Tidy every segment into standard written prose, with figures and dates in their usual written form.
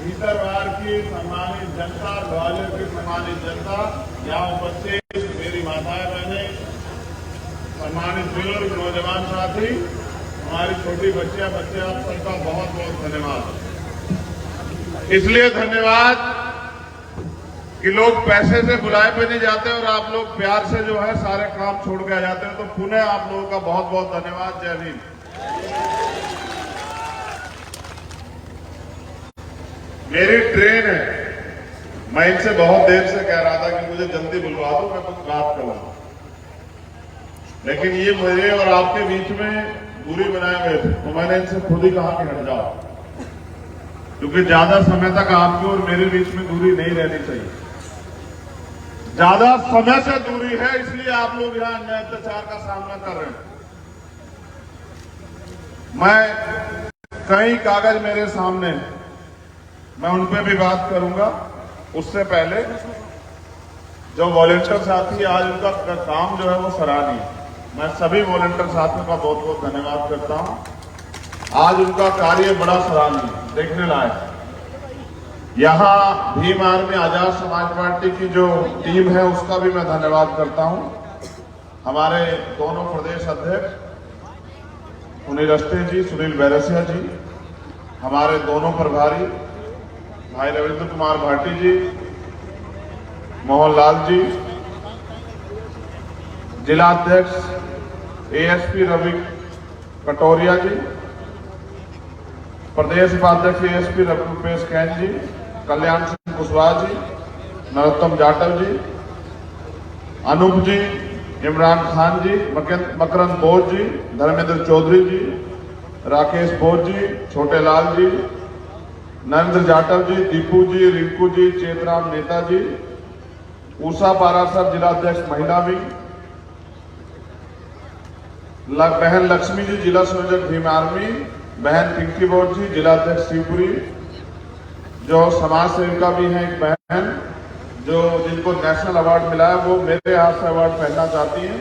भीतरवार की सम्मानित जनता, ग्वालियर की सम्मानित जनता, यहाँ उपस्थित मेरी माताएं बहनें, सम्मानित बुजुर्ग, नौजवान साथी, हमारी छोटी बच्चियां, बच्चे, आप सबका बहुत बहुत धन्यवाद। इसलिए धन्यवाद कि लोग पैसे से बुलाए पे नहीं जाते और आप लोग प्यार से जो है सारे काम छोड़ के आ जाते हैं, तो पुनः आप लोगों का बहुत बहुत धन्यवाद। जय भीम। मेरी ट्रेन है, मैं इनसे बहुत देर से कह रहा था कि मुझे जल्दी बुलवा दो, मैं कुछ बात करूं, लेकिन ये मेरे और आपके बीच में दूरी बनाए हुए थे, तो मैंने इनसे खुद ही कहा कि हट जाओ, क्योंकि ज्यादा समय तक आपकी और मेरे बीच में दूरी नहीं रहनी चाहिए। ज्यादा समय से दूरी है, इसलिए आप लोग यहां अन्याय अत्याचार का सामना कर रहे हैं। मैं कई कागज मेरे सामने, मैं उन पे भी बात करूंगा। उससे पहले जो वॉलंटियर साथी, आज उनका काम जो है वो सराहनीय है। मैं सभी वॉलंटियर साथियों का बहुत बहुत धन्यवाद करता हूं। आज उनका कार्य बड़ा सराहनीय, देखने लायक। यहां भीम आर्मी आजाद समाज पार्टी की जो टीम है उसका भी मैं धन्यवाद करता हूं। हमारे दोनों प्रदेश अध्यक्ष सुनील अवस्थी जी, सुनील बैरसिया जी, हमारे दोनों प्रभारी भाई रविंद्र कुमार भाटी जी, मोहनलाल जी, जिलाध्यक्ष एएसपी रवि कटोरिया जी, प्रदेश उपाध्यक्ष एएसपी रुपेश कैन जी, कल्याण सिंह कुशवाहा जी, नरोत्तम जाटव जी, अनूप जी, इमरान खान जी, मकरंद बोस जी, धर्मेंद्र चौधरी जी, राकेश बोस जी, छोटे लाल जी, नरेंद्र जाटव जी, दीपू जी, रिंकू जी, चेतराम नेता जी, उषा पारासर जिलाध्यक्ष महिला विंग, बहन लक्ष्मी जी, जिला संयोजक भीम आर्मी, बहन पिंकी बोट जी, जिलाध्यक्ष शिवपुरी, जो समाज सेविका भी हैं, एक बहन जो जिनको नेशनल अवार्ड मिला है, वो मेरे हाथ से अवार्ड पहनना चाहती हैं।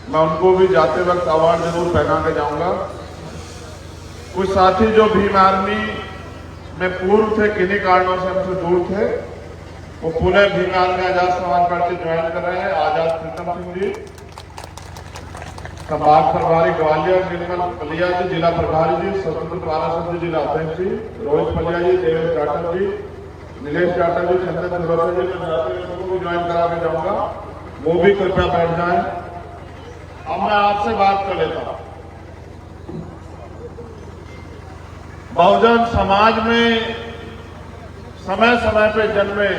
मैं उनको भी जाते वक्त अवार्ड जरूर पहना के जाऊंगा। कुछ साथी जो भीम आर्मी में पूर्व थे, किन्हीं कारणों से हमसे दूर थे, वो Pune Bhim army Azad Samaj party join कर रहे हैं। आजाद प्रीतम सिंह जी, संभाग प्रभारी ग्वालियर निर्मल पलिया जी, जिला प्रभारी जी स्वतंत्र पाराशर जी, जिला अध्यक्ष जी रोहित पलिया जी, देवेश जाटव जी, नीलेश जाटव जी, चंदन चौरसिया जी, को भी ज्वाइन करा के जाऊंगा, वो भी कृपया बैठ जाएं। अब मैं आपसे बात कर लेता हूं। बहुजन समाज में समय समय पे जन्मे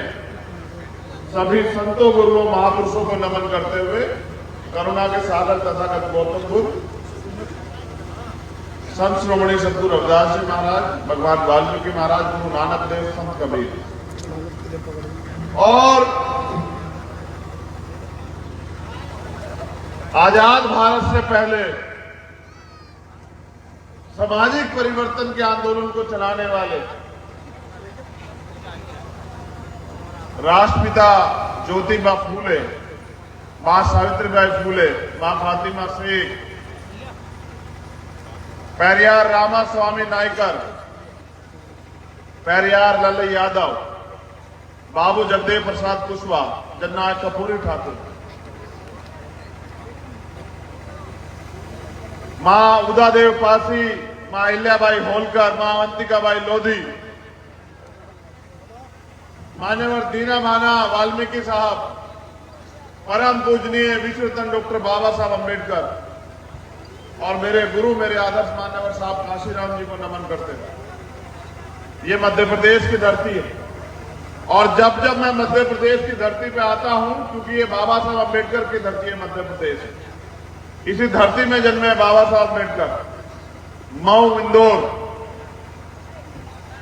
सभी संतों, गुरुओं, महापुरुषों को नमन करते हुए करुणा के सागर तथागत गौतम बुद्ध, संत श्रोमणी सद्गुरु रविदास जी महाराज, भगवान वाल्मीकि महाराज, गुरु नानक देव, संत कबीर और आजाद भारत से पहले सामाजिक परिवर्तन के आंदोलन को चलाने वाले राष्ट्रपिता ज्योतिबा फूले, मां सावित्रीबाई फूले, मां फातिमा शेख, पेरियार रामास्वामी नायकर, पेरियार लल्लू यादव, बाबू जगदेव प्रसाद कुशवाहा, जननायक कपूरी ठाकुर, मां उदादेव पासी, मां अहिल्याबाई होलकर, मां अवंतिकाबाई लोधी, मान्यवर दीना माना वाल्मीकि साहब, परम पूजनीय विश्वरत्न डॉक्टर बाबा साहब अम्बेडकर और मेरे गुरु, मेरे आदर्श मान्यवर साहब काशीराम जी को नमन करते हैं। ये मध्य प्रदेश की धरती है और जब जब मैं मध्य प्रदेश की धरती पे आता हूं, क्योंकि ये बाबा साहब अम्बेडकर की धरती है मध्य प्रदेश, इसी धरती में जन्मे बाबा साहब अम्बेडकर, मऊ, इंदौर,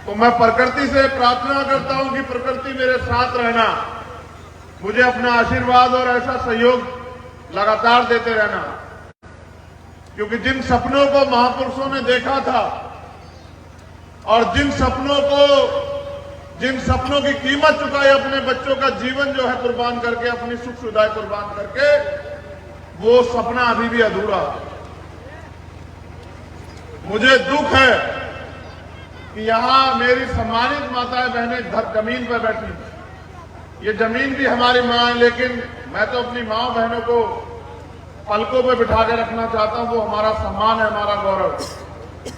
तो मैं प्रकृति से प्रार्थना करता हूं कि प्रकृति मेरे साथ रहना, मुझे अपना आशीर्वाद और ऐसा सहयोग लगातार देते रहना, क्योंकि जिन सपनों को महापुरुषों ने देखा था और जिन सपनों की कीमत चुकाई, अपने बच्चों का जीवन जो है कुर्बान करके, अपनी सुख सुविधाएं कुर्बान करके, वो सपना अभी भी अधूरा है। मुझे दुख है कि यहाँ मेरी सम्मानित माताएं बहनें घर जमीन पर बैठी। ये जमीन भी हमारी माँ है, लेकिन मैं तो अपनी माँ बहनों को पलकों पे बिठा के रखना चाहता हूँ। वो हमारा सम्मान है, हमारा गौरव।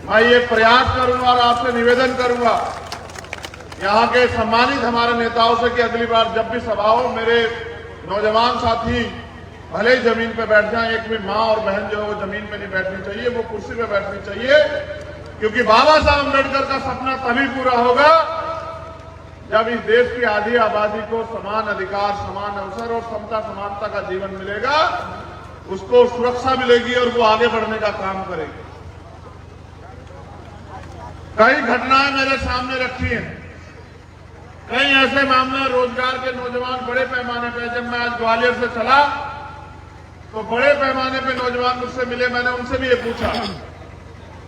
मैं ये प्रयास करूंगा और आपसे निवेदन करूंगा यहाँ के सम्मानित हमारे नेताओं से कि अगली बार जब भी सभा हो, मेरे नौजवान साथी भले ही जमीन पे बैठ जाएं, एक भी माँ और बहन जो है वो जमीन पे नहीं बैठनी चाहिए, वो कुर्सी पे बैठनी चाहिए। क्योंकि बाबा साहब अम्बेडकर का सपना तभी पूरा होगा जब इस देश की आधी आबादी को समान अधिकार, समान अवसर और समता समानता का जीवन मिलेगा, उसको सुरक्षा मिलेगी और वो आगे बढ़ने का काम करेगी। कई घटनाएं मेरे सामने रखी हैं, कई ऐसे मामले रोजगार के नौजवान बड़े पैमाने पर। जब मैं आज ग्वालियर से चला तो बड़े पैमाने पे नौजवान मुझसे मिले। मैंने उनसे भी ये पूछा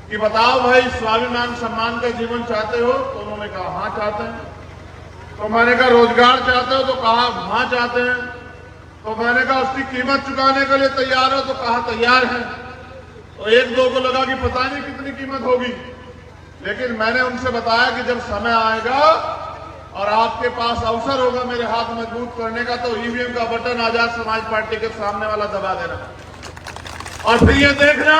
कि बताओ भाई, स्वाभिमान सम्मान का जीवन चाहते हो? तो उन्होंने कहा हाँ चाहते हैं। तो मैंने कहा रोजगार चाहते हो? तो कहा हाँ चाहते हैं। तो मैंने कहा उसकी कीमत चुकाने के लिए तैयार हो? तो कहा तैयार हैं। तो एक दो को लगा कि पता नहीं कितनी कीमत होगी, लेकिन मैंने उनसे बताया कि जब समय आएगा और आपके पास अवसर होगा मेरे हाथ मजबूत करने का, तो ईवीएम का बटन आजाद समाज पार्टी के सामने वाला दबा देना और फिर ये देखना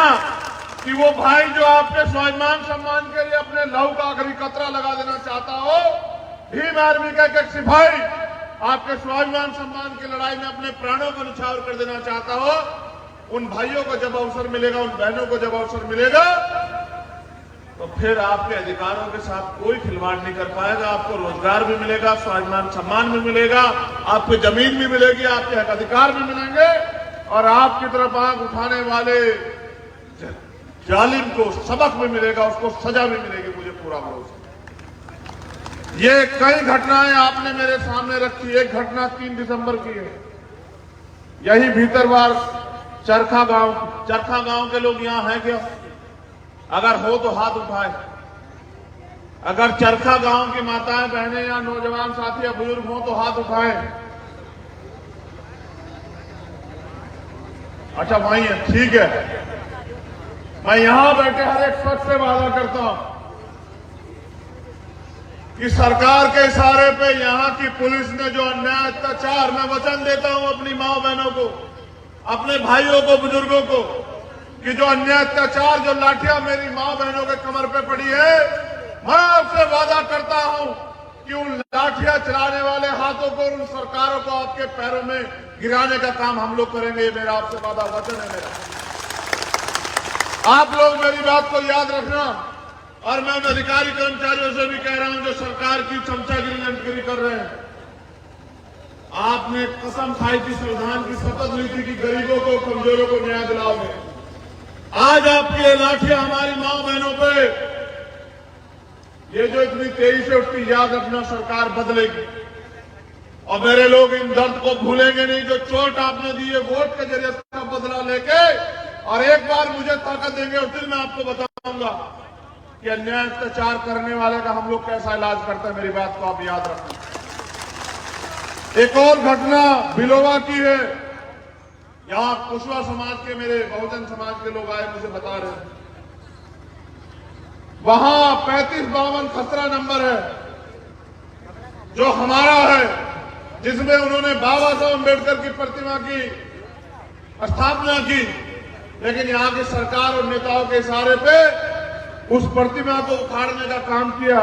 कि वो भाई जो आपके स्वाभिमान सम्मान के लिए अपने लहू का आखिरी कतरा लगा देना चाहता हो, भीम आर्मी का एक सिपाही आपके स्वाभिमान सम्मान की लड़ाई में अपने प्राणों को न्यौछावर कर देना चाहता हो, उन भाइयों को जब अवसर मिलेगा, उन बहनों को जब अवसर मिलेगा, तो फिर आपके अधिकारों के साथ कोई खिलवाड़ नहीं कर पाएगा। आपको रोजगार भी मिलेगा, स्वाभिमान सम्मान भी मिलेगा, आपको जमीन भी मिलेगी, आपके हक अधिकार भी मिलेंगे और आपकी तरफ आंख उठाने वाले जालिम को सबक भी मिलेगा, उसको सजा भी मिलेगी, मुझे पूरा भरोसा। ये कई घटनाएं आपने मेरे सामने रखी। एक घटना 3 दिसंबर की है, यही भीतरवार चरखा गांव के लोग यहां हैं क्या? अगर हो तो हाथ उठाए। अगर चरखा गांव की माताएं बहनें या नौजवान साथी या बुजुर्ग हो तो हाथ उठाएं। अच्छा वहीं है, ठीक है। मैं यहां बैठे हर एक शख्स से वादा करता हूं कि सरकार के इशारे पे यहां की पुलिस ने जो अन्याय अत्याचार, मैं वचन देता हूं अपनी मां बहनों को, अपने भाइयों को, बुजुर्गों को, कि जो अन्याय अत्याचार, जो लाठियां मेरी मां बहनों के कमर पे पड़ी है, मैं आपसे वादा करता हूं कि उन लाठियां चलाने वाले हाथों को, उन सरकारों को आपके पैरों में गिराने का काम हम लोग करेंगे। ये मेरा आपसे वादा वचन है मेरा। आप लोग मेरी बात को याद रखना। और मैं उन अधिकारी कर्मचारियों से भी कह रहा हूं जो सरकार की चमचागिरी लंटगिरी कर रहे हैं, आपने कसम खाई थी, संविधान की शपथ ली थी कि गरीबों को, कमजोरों को न्याय दिलाओगे। आज आपकी ये लाठियां हमारी मां बहनों पे, ये जो इतनी तेजी से उठती, याद रखना सरकार बदलेगी और मेरे लोग इन दर्द को भूलेंगे नहीं। जो चोट आपने दी है वोट के जरिए उसका बदला लेके, और एक बार मुझे ताकत देंगे उस दिन मैं आपको बताऊंगा कि अन्याय अत्याचार करने वाले का हम लोग कैसा इलाज करते हैं। मेरी बात को आप याद रखना। एक और घटना बिलोवा की है। यहां कुशवा समाज के, मेरे बहुजन समाज के लोग आए, मुझे बता रहे हैं वहां 3552 खसरा नंबर है जो हमारा है, जिसमें उन्होंने बाबा साहब अम्बेडकर की प्रतिमा की स्थापना की, लेकिन यहां की सरकार और नेताओं के इशारे पे उस प्रतिमा को उखाड़ने का काम किया।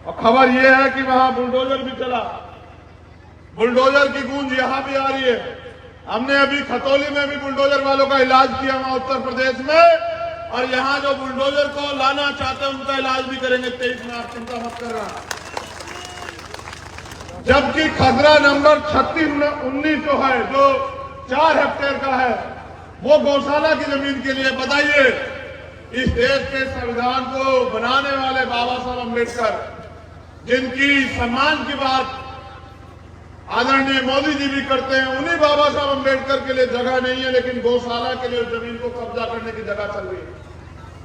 और खबर यह है कि वहां बुलडोजर भी चला। बुलडोजर की गूंज यहां भी आ रही है। हमने अभी खतौली में भी बुलडोजर वालों का इलाज किया वहां उत्तर प्रदेश में, और यहां जो बुलडोजर को लाना चाहते हैं उनका इलाज भी करेंगे 23 में। आप चिंता मत कर रहा। जबकि खसरा नंबर 3619 जो है, जो 4 हेक्टेयर का है, वो गौशाला की जमीन के लिए। बताइए, इस देश के संविधान को बनाने वाले बाबा साहब अम्बेडकर, जिनकी सम्मान की बात आदरणीय मोदी जी भी करते हैं, उन्हीं बाबा साहब अम्बेडकर के लिए जगह नहीं है, लेकिन गौशाला के लिए जमीन को कब्जा करने की जगह चल रही है।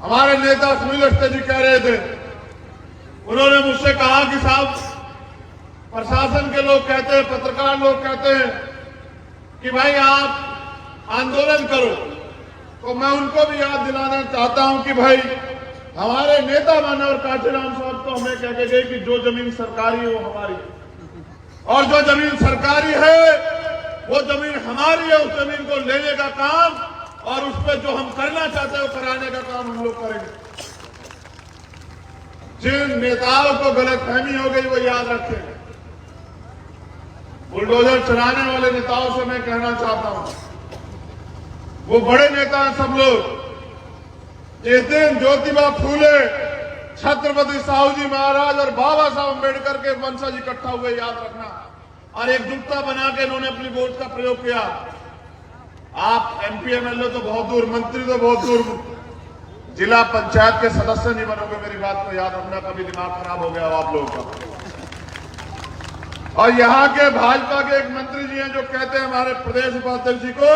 हमारे नेता सुनील अवस्थी जी कह रहे थे, उन्होंने मुझसे कहा कि साहब, प्रशासन के लोग कहते हैं, पत्रकार लोग कहते हैं कि भाई आप आंदोलन करो, तो मैं उनको भी याद दिलाना चाहता हूं कि भाई हमारे नेता मानवर कांचीराम साहब तो हमें कह के गए कि जो जमीन सरकारी है वो हमारी है, और जो जमीन सरकारी है वो जमीन हमारी है। उस जमीन को लेने का काम और उस पर जो हम करना चाहते हैं वो कराने का काम हम लोग करेंगे। जिन नेताओं को गलतफहमी हो गई वो याद रखें। बुलडोजर चलाने वाले नेताओं से मैं कहना चाहता हूं, वो बड़े नेता हैं सब लोग। जिस दिन ज्योतिबा फूले, छत्रपति साहू जी महाराज और बाबा साहब अम्बेडकर के वंशज इकट्ठा हुए, याद रखना, और एकजुटता बना के इन्होंने अपनी वोट का प्रयोग किया। आप एमपी एमएलए तो बहुत दूर, मंत्री तो बहुत दूर, जिला पंचायत के सदस्य नहीं बनोगे। मेरी बात को याद रखना, कभी दिमाग खराब हो गया हो आप लोगों का। और यहां के भाजपा के एक मंत्री जी हैं जो कहते हैं हमारे प्रदेश उपाध्यक्ष जी को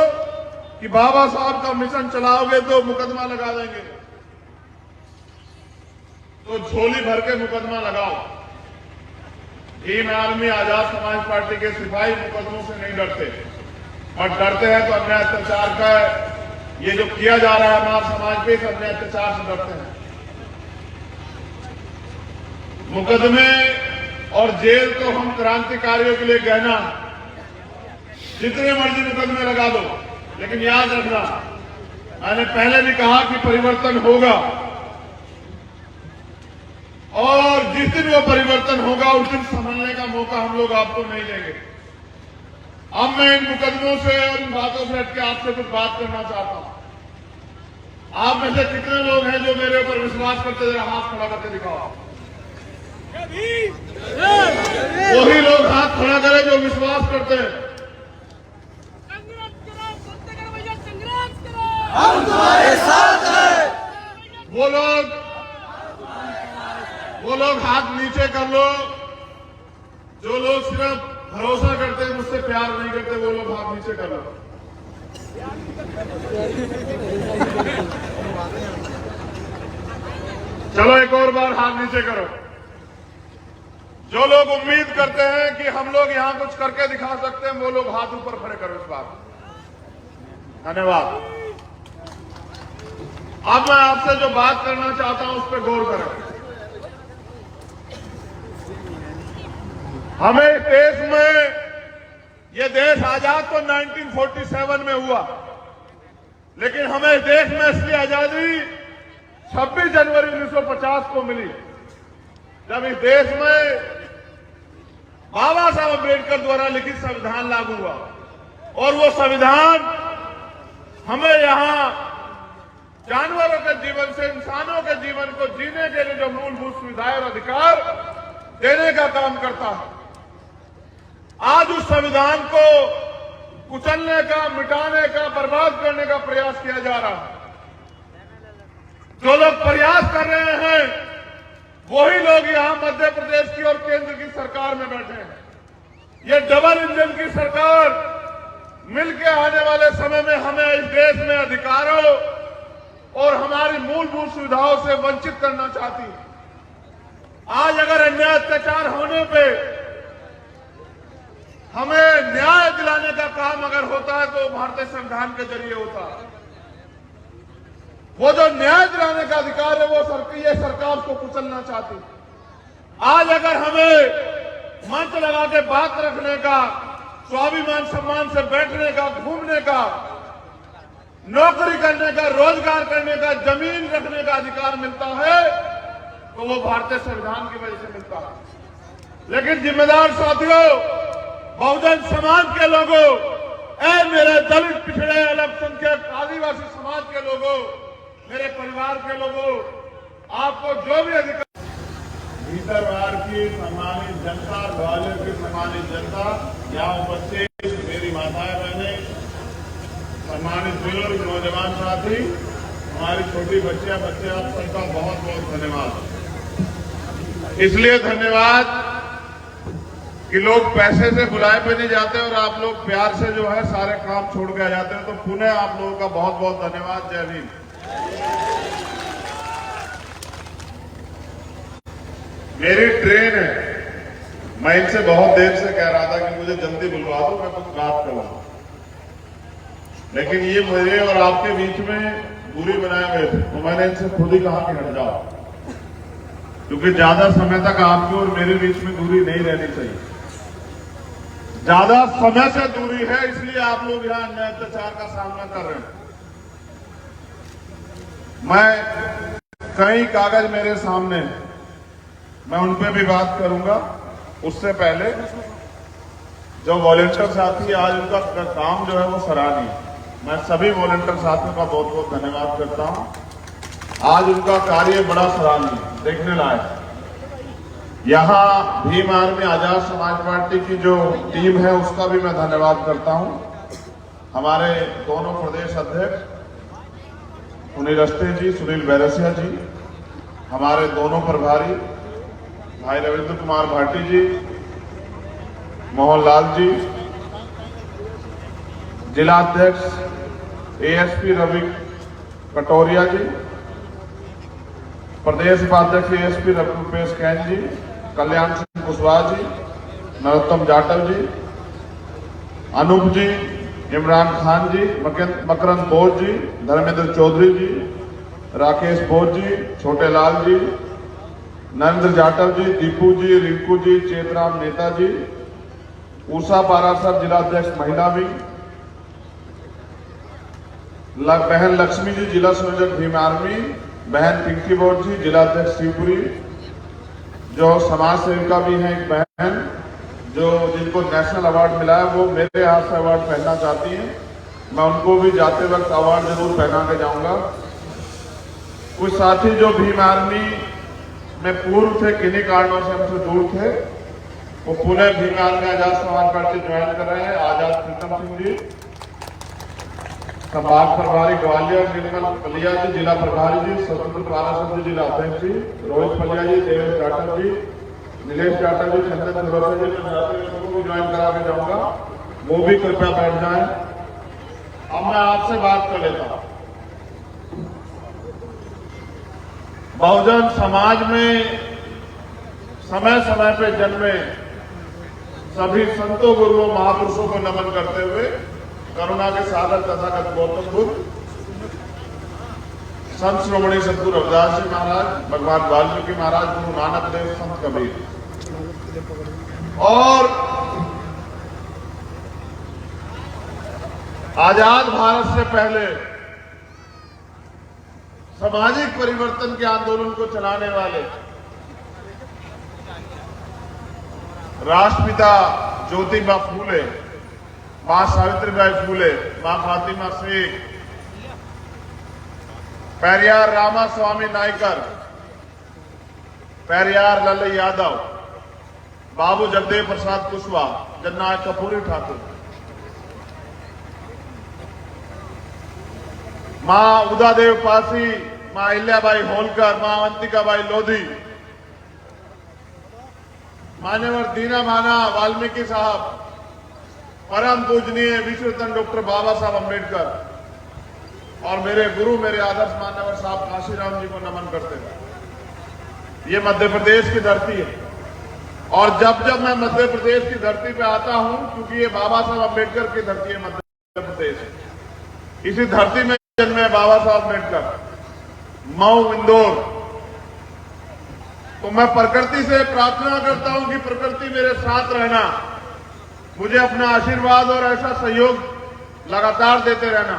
कि बाबा साहब का मिशन चलाओगे तो मुकदमा लगा देंगे। तो झोली भर के मुकदमा लगाओ। तीन आदमी आजाद समाज पार्टी के सिपाही मुकदमों से नहीं डरते, और डरते हैं तो अन्याय अत्याचार का ये जो किया जा रहा है हमारे समाज पे, इस अन्याय अत्याचार से डरते हैं। मुकदमे और जेल तो हम क्रांतिकारियों के लिए गहना, जितने मर्जी मुकदमे लगा दो, लेकिन याद रखना, मैंने पहले भी कहा कि परिवर्तन होगा, और जिस दिन वो परिवर्तन होगा उस दिन संभलने का मौका हम लोग आपको नहीं देंगे। अब मैं इन मुकदमों से और इन बातों से हटके आपसे कुछ बात करना चाहता हूं। आप में से कितने लोग हैं जो मेरे ऊपर विश्वास करते, जरा हाथ खड़ा करके दिखाओ। वही लोग हाथ खड़ा करें जो विश्वास करते हैं। हम तुम्हारे साथ हैं। वो लोग हाथ नीचे कर लो। जो लोग सिर्फ भरोसा करते हैं, मुझसे प्यार नहीं करते, वो लोग हाथ नीचे कर लो। चलो एक और बार हाथ नीचे करो। जो लोग उम्मीद करते हैं कि हम लोग यहां कुछ करके दिखा सकते हैं, वो लोग हाथ ऊपर खड़े करो इस बार। धन्यवाद। अब मैं आपसे जो बात करना चाहता हूं उस पर गौर करें। हमें इस देश में, ये देश आजाद तो 1947 में हुआ, लेकिन हमें इस देश में असली आजादी 26 जनवरी 1950 को मिली, जब इस देश में बाबा साहब अम्बेडकर द्वारा लिखित संविधान लागू हुआ। और वो संविधान हमें यहां जानवरों के जीवन से इंसानों के जीवन को जीने के लिए जो मूलभूत सुविधाएं और अधिकार देने का काम करता है। आज उस संविधान को कुचलने का, मिटाने का, बर्बाद करने का प्रयास किया जा रहा है। जो लोग प्रयास कर रहे हैं वही लोग यहां मध्य प्रदेश की और केंद्र की सरकार में बैठे हैं। ये डबल इंजन की सरकार मिलकर आने वाले समय में हमें इस देश में अधिकारों और हमारी मूलभूत सुविधाओं से वंचित करना चाहती है। आज अगर अन्याय अत्याचार होने पे हमें न्याय दिलाने का काम अगर होता है तो भारतीय संविधान के जरिए होता है। वो जो न्याय दिलाने का अधिकार है वो ये सरकार को कुचलना चाहती है। आज अगर हमें मंच लगा के बात रखने का, स्वाभिमान सम्मान से बैठने का, घूमने का, नौकरी करने का, रोजगार करने का, जमीन रखने का अधिकार मिलता है तो वो भारतीय संविधान की वजह से मिलता है। लेकिन जिम्मेदार साथियों, बहुजन समाज के लोगों, मेरे दलित, पिछड़े, अल्पसंख्यक, आदिवासी समाज के लोगों, मेरे परिवार के लोगों, आपको जो भी अधिकार, भीतर बाहर की सम्मानित जनता, ग्वालियर की सम्मानित जनता, यहाँ उपस्थित मेरी माताएं बहनें, सम्मानित बुजुर्ग, नौजवान साथी, हमारी छोटी बच्चियां, बच्चे, आप सबका बहुत बहुत धन्यवाद। इसलिए धन्यवाद कि लोग पैसे से बुलाए पे नहीं जाते और आप लोग प्यार से जो है सारे काम छोड़ के आ जाते हैं। तो पुनः आप लोगों का बहुत बहुत धन्यवाद। जय हिंद। मेरी ट्रेन है, मैं इनसे बहुत देर से कह रहा था कि मुझे जल्दी बुलवा दो, मैं कुछ बात करूं, लेकिन ये मेरे और आपके बीच में दूरी बनाए हुए थे, तो मैंने इनसे खुद ही कहा कि हट जाओ, क्योंकि ज्यादा समय तक आपकी और मेरे बीच में दूरी नहीं रहनी चाहिए। ज्यादा समय से दूरी है, इसलिए आप लोग यहाँ अन्याय अत्याचार का सामना कर रहे हैं। मैं कई कागज मेरे सामने, मैं उन पे भी बात करूंगा। उससे पहले जो वॉलंटियर साथी आज उनका काम जो है वो सराहनीय है। मैं सभी वॉलंटियर साथियों का बहुत बहुत धन्यवाद करता हूं। आज उनका कार्य बड़ा सराहनीय, देखने लायक। यहाँ भीम आर्मी आजाद समाज पार्टी की जो टीम है उसका भी मैं धन्यवाद करता हूं। हमारे दोनों प्रदेश अध्यक्ष सुनील अवस्थी जी, सुनील बैरसिया जी, हमारे दोनों प्रभारी भाई रविंद्र कुमार भाटी जी, मोहन लाल जी, जिलाध्यक्ष एएसपी रवि कटोरिया जी, प्रदेश उपाध्यक्ष एएसपी रुपेश कैन जी, कल्याण सिंह कुशवाहा जी, नरोत्तम जाटव जी, अनूप जी, इमरान खान जी, मकरंद बोस जी, धर्मेंद्र चौधरी जी, राकेश बोस जी, छोटे लाल जी, नरेंद्र जाटव जी, दीपू जी, रिंकू जी, चेतराम नेता जी, उषा पारासर जिलाध्यक्ष महिला विंग, बहन लक्ष्मी जी, जिला संयोजक भीम आर्मी, बहन पिंकी बोस जी, जिलाध्यक्ष शिवपुरी, जो समाज सेविका भी हैं, एक बहन जो जिनको नेशनल अवार्ड मिला है, वो मेरे हाथ से अवार्ड पहनना चाहती हैं। मैं उनको भी जाते वक्त अवार्ड जरूर पहना के जाऊंगा। कुछ साथी जो भीम आर्मी में पूर्व थे, किन्हीं कारणों से हमसे दूर थे, वो Pune Bhim army Azad Samaj party join कर रहे हैं। आजाद प्रीतम सिंह जी, संभाग प्रभारी ग्वालियर निर्मल पलिया जी, जिला प्रभारी जी, स्वतंत्र पारासर जी, जिला अध्यक्ष जी, रोहित पलिया जी, देवेश जाटव जी, नीलेश जाटव जी, चंदन चौरसिया जी, लोगों को ज्वाइन करा के जाऊंगा, वो भी कृपया बैठ जाएं। अब मैं आपसे बात कर लेता हूं। बहुजन समाज में समय समय पे जन्मे सभी संतों, गुरुओं, महापुरुषों को नमन करते हुए करुणा के सागर तथागत गौतम बुद्ध, संत श्रोमणी सतगुरु रविदास जी महाराज, भगवान वाल्मीकि महाराज, गुरु नानक देव, संत कबीर और आजाद भारत से पहले सामाजिक परिवर्तन के आंदोलन को चलाने वाले राष्ट्रपिता ज्योतिबा फूले, मां सावित्रीबाई फूले, मां फातिमा शेख, पेरियार रामास्वामी नायकर, पेरियार लल्लू यादव, बाबू जगदेव प्रसाद कुशवाहा, जननायक कपूरी ठाकुर, मां उदादेव पासी, मां अहिल्याबाई होलकर, मां अवंतिकाबाई लोधी, मान्यवर दीना माना वाल्मीकि साहब, परम पूजनीय विश्वरत्न डॉक्टर बाबा साहब अंबेडकर और मेरे गुरु, मेरे आदर्श मान्यवर साहब काशीराम जी को नमन करते हैं। ये मध्य प्रदेश की धरती है और जब जब मैं मध्य प्रदेश की धरती पे आता हूं, क्योंकि ये बाबा साहब अंबेडकर की धरती है मध्य प्रदेश, इसी धरती में जन्मे बाबा साहब अंबेडकर, मऊ, इंदौर, तो मैं प्रकृति से प्रार्थना करता हूं कि प्रकृति मेरे साथ रहना, मुझे अपना आशीर्वाद और ऐसा सहयोग लगातार देते रहना,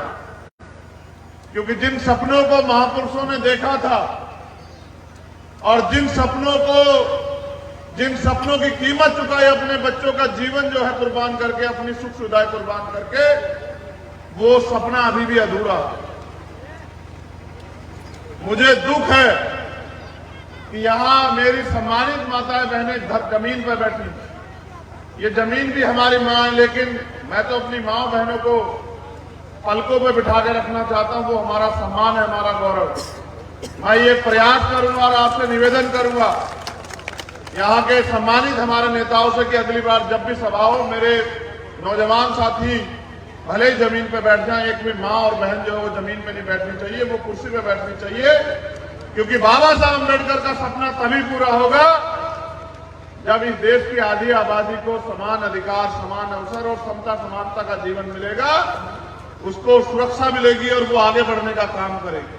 क्योंकि जिन सपनों को महापुरुषों ने देखा था और जिन सपनों की कीमत चुकाई, अपने बच्चों का जीवन जो है कुर्बान करके, अपनी सुख सुविधाएं कुर्बान करके, वो सपना अभी भी अधूरा है। मुझे दुख है कि यहां मेरी सम्मानित माताएं बहनें जमीन पर बैठी, ये जमीन भी हमारी मां है, लेकिन मैं तो अपनी मां बहनों को पलकों पे बिठा के रखना चाहता हूं। वो हमारा सम्मान है, हमारा गौरव। मैं ये प्रयास करूंगा और आपसे निवेदन करूंगा यहाँ के सम्मानित हमारे नेताओं से कि अगली बार जब भी सभा हो, मेरे नौजवान साथी भले ही जमीन पे बैठ जाएं, एक भी मां और बहन जो है वो जमीन पे नहीं बैठनी चाहिए, वो कुर्सी पे बैठनी चाहिए, क्योंकि बाबा साहब अम्बेडकर का सपना तभी पूरा होगा जब इस देश की आधी आबादी को समान अधिकार, समान अवसर और समता समानता का जीवन मिलेगा। उसको सुरक्षा मिलेगी और वो आगे बढ़ने का काम करेगी।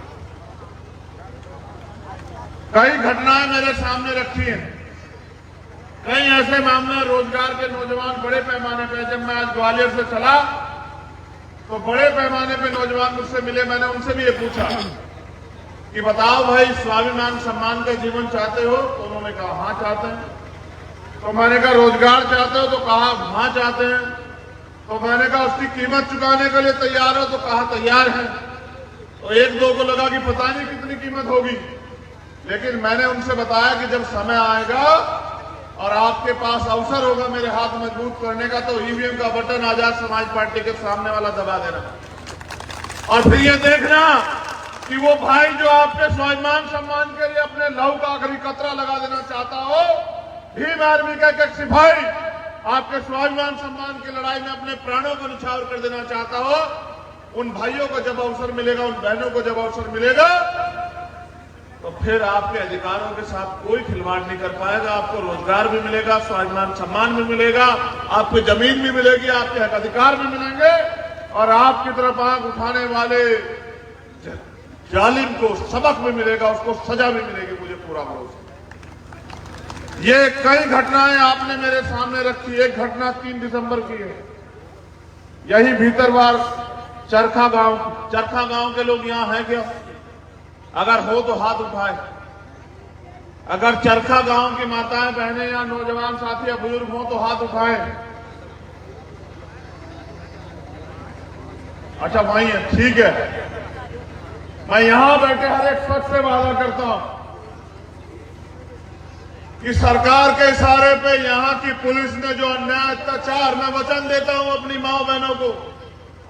कई घटनाएं मेरे सामने रखी हैं, कई ऐसे मामले रोजगार के नौजवान बड़े पैमाने पे, जब मैं आज ग्वालियर से चला तो बड़े पैमाने पे नौजवान मुझसे मिले। मैंने उनसे भी ये पूछा कि बताओ भाई, स्वाभिमान सम्मान का जीवन चाहते हो? तो उन्होंने कहा हाँ चाहते हैं। तो मैंने कहा रोजगार चाहते हो? तो कहा हाँ चाहते हैं। तो मैंने कहा उसकी कीमत चुकाने के लिए तैयार हो? तो कहा तैयार हैं। तो एक दो को लगा कि पता नहीं कितनी कीमत होगी, लेकिन मैंने उनसे बताया कि जब समय आएगा और आपके पास अवसर होगा मेरे हाथ मजबूत करने का, तो ईवीएम का बटन आजाद समाज पार्टी के सामने वाला दबा देना और फिर ये देखना कि वो भाई जो आपके स्वाभिमान सम्मान के लिए अपने लहू का आखिरी कतरा लगा देना चाहता हो, भीम आर्मी का एक सिपाही आपके स्वाभिमान सम्मान की लड़ाई में अपने प्राणों को न्यौछावर कर देना चाहता हो, उन भाइयों को जब अवसर मिलेगा, उन बहनों को जब अवसर मिलेगा, तो फिर आपके अधिकारों के साथ कोई खिलवाड़ नहीं कर पाएगा। आपको रोजगार भी मिलेगा, स्वाभिमान सम्मान भी मिलेगा, आपको जमीन भी मिलेगी, आपके हक अधिकार भी मिलेंगे और आपकी तरफ आंख उठाने वाले जालिम को सबक भी मिलेगा, उसको सजा भी मिलेगी, मुझे पूरा भरोसा। ये कई घटनाएं आपने मेरे सामने रखी। एक घटना 3 दिसंबर की है, यही भीतरवार चरखा गांव के लोग यहां हैं क्या? अगर हो तो हाथ उठाए। अगर चरखा गांव की माताएं बहनें या नौजवान साथी या बुजुर्ग हो तो हाथ उठाएं। अच्छा वहीं है, ठीक है। मैं यहां बैठे हर एक शख्स से वादा करता हूं कि सरकार के इशारे पे यहां की पुलिस ने जो अन्याय अत्याचार, मैं वचन देता हूं अपनी मां बहनों को,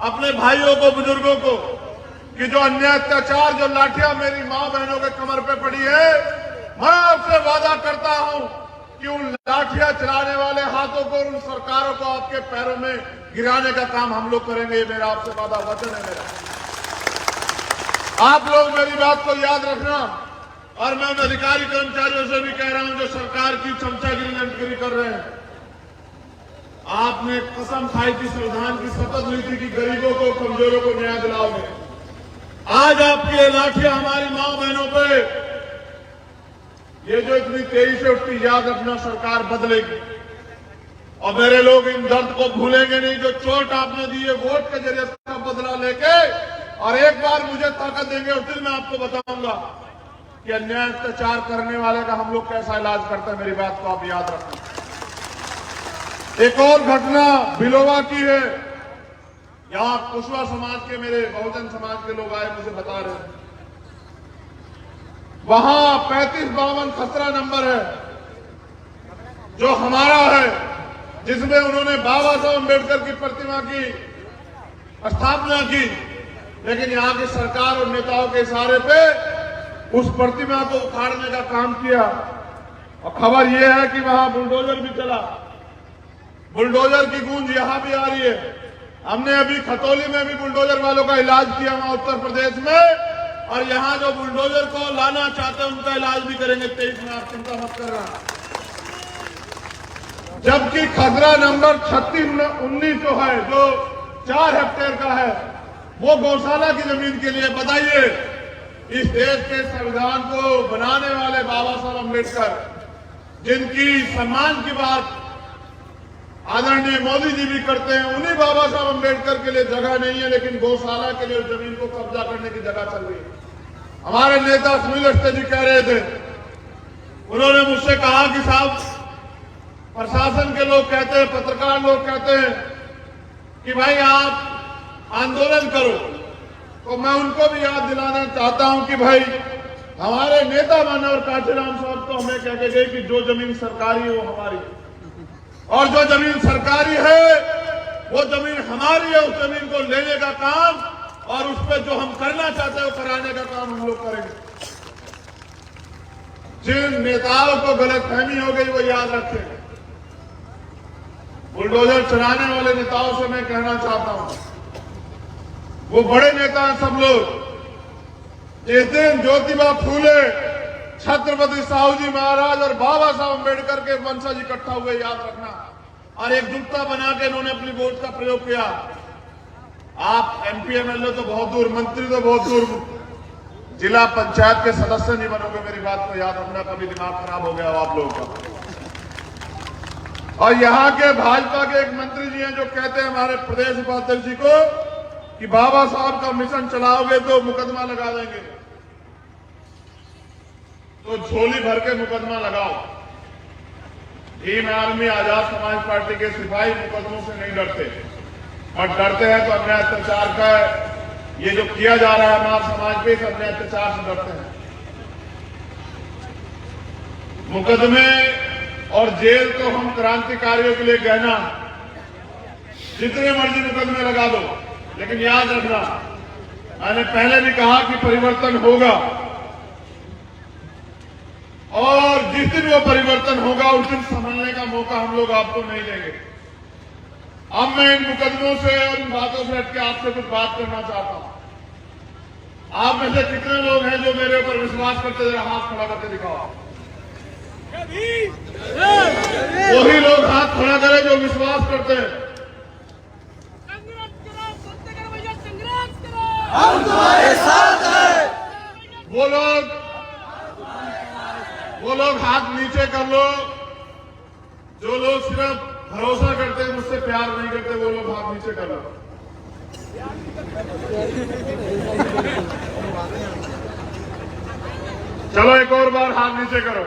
अपने भाइयों को, बुजुर्गों को, कि जो अन्याय अत्याचार, जो लाठियां मेरी मां बहनों के कमर पे पड़ी है, मैं आपसे वादा करता हूं कि उन लाठियां चलाने वाले हाथों को, उन सरकारों को आपके पैरों में गिराने का काम हम लोग करेंगे। ये मेरा आपसे वादा वचन है मेरा। आप लोग मेरी बात को याद रखना। और मैं उन अधिकारी कर्मचारियों से भी कह रहा हूं जो सरकार की चमचागिरी लंटगिरी कर रहे हैं, आपने कसम खाई थी, संविधान की शपथ ली थी कि गरीबों को, कमजोरों को न्याय दिलाओगे। आज आपकी ये लाठियां हमारी मां बहनों पे, ये जो इतनी तेजी से उठती, याद रखना सरकार बदलेगी और मेरे लोग इन दर्द को भूलेंगे नहीं। जो चोट आपने दी है वोट के जरिए उसका बदला लेके, और एक बार मुझे ताकत देंगे और फिर मैं आपको बताऊंगा कि अन्याय अत्याचार करने वाले का हम लोग कैसा इलाज करते हैं। मेरी बात को आप याद रखना। एक और घटना बिलोवा की है। यहां कुशवा समाज के, मेरे बहुजन समाज के लोग आए, मुझे बता रहे हैं वहां 3552 खसरा नंबर है जो हमारा है, जिसमें उन्होंने बाबा साहब अम्बेडकर की प्रतिमा की स्थापना की, लेकिन यहां की सरकार और नेताओं के इशारे पे उस प्रतिमा को उखाड़ने का काम किया। और खबर यह है कि वहां बुलडोजर भी चला। बुलडोजर की गूंज यहां भी आ रही है। हमने अभी खतौली में भी बुलडोजर वालों का इलाज किया वहां उत्तर प्रदेश में, और यहां जो बुलडोजर को लाना चाहते हैं उनका इलाज भी करेंगे 23 में। आप चिंता मत करना। जबकि खसरा नंबर 3619 जो है, जो 4 हेक्टेयर का है, वो गौशाला की जमीन के लिए। बताइए, इस देश के संविधान को बनाने वाले बाबा साहब अम्बेडकर, जिनकी सम्मान की बात आदरणीय मोदी जी भी करते हैं, उन्हीं बाबा साहब अम्बेडकर के लिए जगह नहीं है, लेकिन गौशाला के लिए जमीन को कब्जा करने की जगह चल रही है। हमारे नेता सुनील अवस्थी जी कह रहे थे, उन्होंने मुझसे कहा कि साहब, प्रशासन के लोग कहते हैं, पत्रकार लोग कहते हैं कि भाई आप आंदोलन करो, तो मैं उनको भी याद दिलाना चाहता हूं कि भाई हमारे नेता मानवर कांचीराम साहब तो हमें कह के गए कि जो जमीन सरकारी है वो हमारी है, और जो जमीन सरकारी है वो जमीन हमारी है। उस जमीन को लेने का काम और उस पर जो हम करना चाहते हैं वो कराने का काम हम लोग करेंगे। जिन नेताओं को गलतफहमी हो गई वो याद रखें। बुलडोजर चलाने वाले नेताओं से मैं कहना चाहता हूं, वो बड़े नेता हैं सब लोग। जिस दिन ज्योतिबा फूले, छत्रपति साहू जी महाराज और बाबा साहब अम्बेडकर के वंशज इकट्ठा हुए, याद रखना, और एकजुटता बना के इन्होंने अपनी वोट का प्रयोग किया। आप एमपी एमएलए तो बहुत दूर, मंत्री तो बहुत दूर, जिला पंचायत के सदस्य नहीं बनोगे। मेरी बात को याद रखना, कभी दिमाग खराब हो गया हो आप लोगों का। और यहां के भाजपा के एक मंत्री जी हैं जो कहते हैं हमारे प्रदेश उपाध्यक्ष जी को कि बाबा साहब का मिशन चलाओगे तो मुकदमा लगा देंगे। तो झोली भर के मुकदमा लगाओ। भीम आर्मी आजाद समाज पार्टी के सिपाही मुकदमों से नहीं डरते, और डरते हैं तो अन्याय अत्याचार का ये जो किया जा रहा है हमारे समाज पे, इस अन्याय अत्याचार से डरते हैं। मुकदमे और जेल तो हम क्रांतिकारियों के लिए गहना, जितने मर्जी मुकदमे लगा दो, लेकिन याद रखना, मैंने पहले भी कहा कि परिवर्तन होगा, और जिस दिन वो परिवर्तन होगा उस दिन संभलने का मौका हम लोग आपको नहीं देंगे। अब मैं इन मुकदमों से और इन बातों से हटके आपसे कुछ बात करना चाहता हूं। आप में से कितने लोग हैं जो मेरे ऊपर विश्वास करते, जरा हाथ खड़ा करके दिखाओ। वही लोग हाथ खड़ा करें जो विश्वास करते हैं। हम तुम्हारे साथ हैं। वो लोग हाथ नीचे कर लो जो लोग सिर्फ भरोसा करते हैं, मुझसे प्यार नहीं करते, वो लोग हाथ नीचे कर लो। चलो एक और बार हाथ नीचे करो।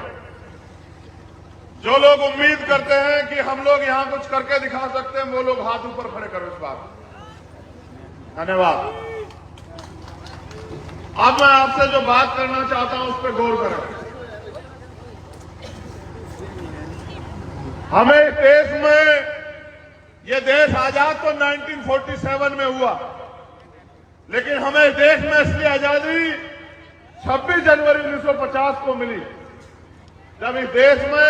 जो लोग उम्मीद करते हैं कि हम लोग यहां कुछ करके दिखा सकते हैं, वो लोग हाथ ऊपर खड़े करो इस बार। धन्यवाद। अब मैं आपसे जो बात करना चाहता हूं उस पर गौर करें। हमें इस देश में, ये देश आजाद तो 1947 में हुआ, लेकिन हमें इस देश में असली आजादी 26 जनवरी 1950 को मिली, जब इस देश में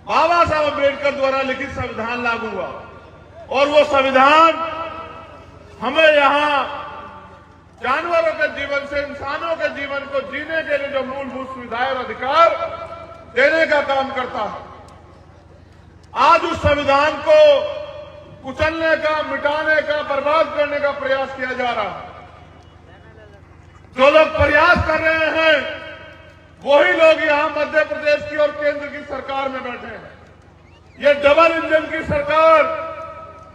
बाबा साहब अम्बेडकर द्वारा लिखित संविधान लागू हुआ। और वो संविधान हमें यहां जानवरों के जीवन से इंसानों के जीवन को जीने के लिए जो मूलभूत सुविधाएं और अधिकार देने का काम करता है। आज उस संविधान को कुचलने का, मिटाने का, बर्बाद करने का प्रयास किया जा रहा है। जो लोग प्रयास कर रहे हैं वही लोग यहां मध्य प्रदेश की और केंद्र की सरकार में बैठे हैं। ये डबल इंजन की सरकार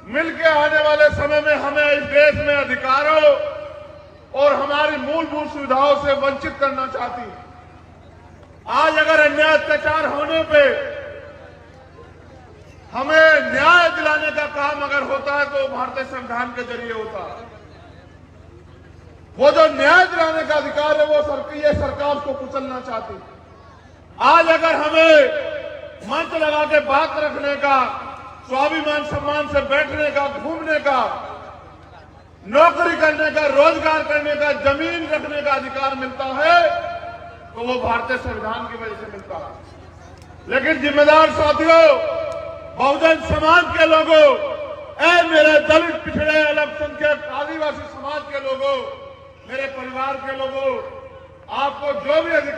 मिलकर आने वाले समय में हमें इस देश में अधिकारों और हमारी मूलभूत सुविधाओं से वंचित करना चाहती है। आज अगर अन्याय अत्याचार होने पे हमें न्याय दिलाने का काम अगर होता है तो भारतीय संविधान के जरिए होता है। वो जो न्याय दिलाने का अधिकार है वो ये सरकार उसको कुचलना चाहती है। आज अगर हमें मंच लगा के बात रखने का, स्वाभिमान सम्मान से बैठने का, घूमने का, नौकरी करने का, रोजगार करने का, जमीन रखने का अधिकार मिलता है तो वो भारतीय संविधान की वजह से मिलता है। लेकिन जिम्मेदार साथियों, बहुजन समाज के लोगों, मेरे दलित, पिछड़े, अल्पसंख्यक, आदिवासी समाज के लोगों, मेरे परिवार के लोगों, आपको जो भी अधिकार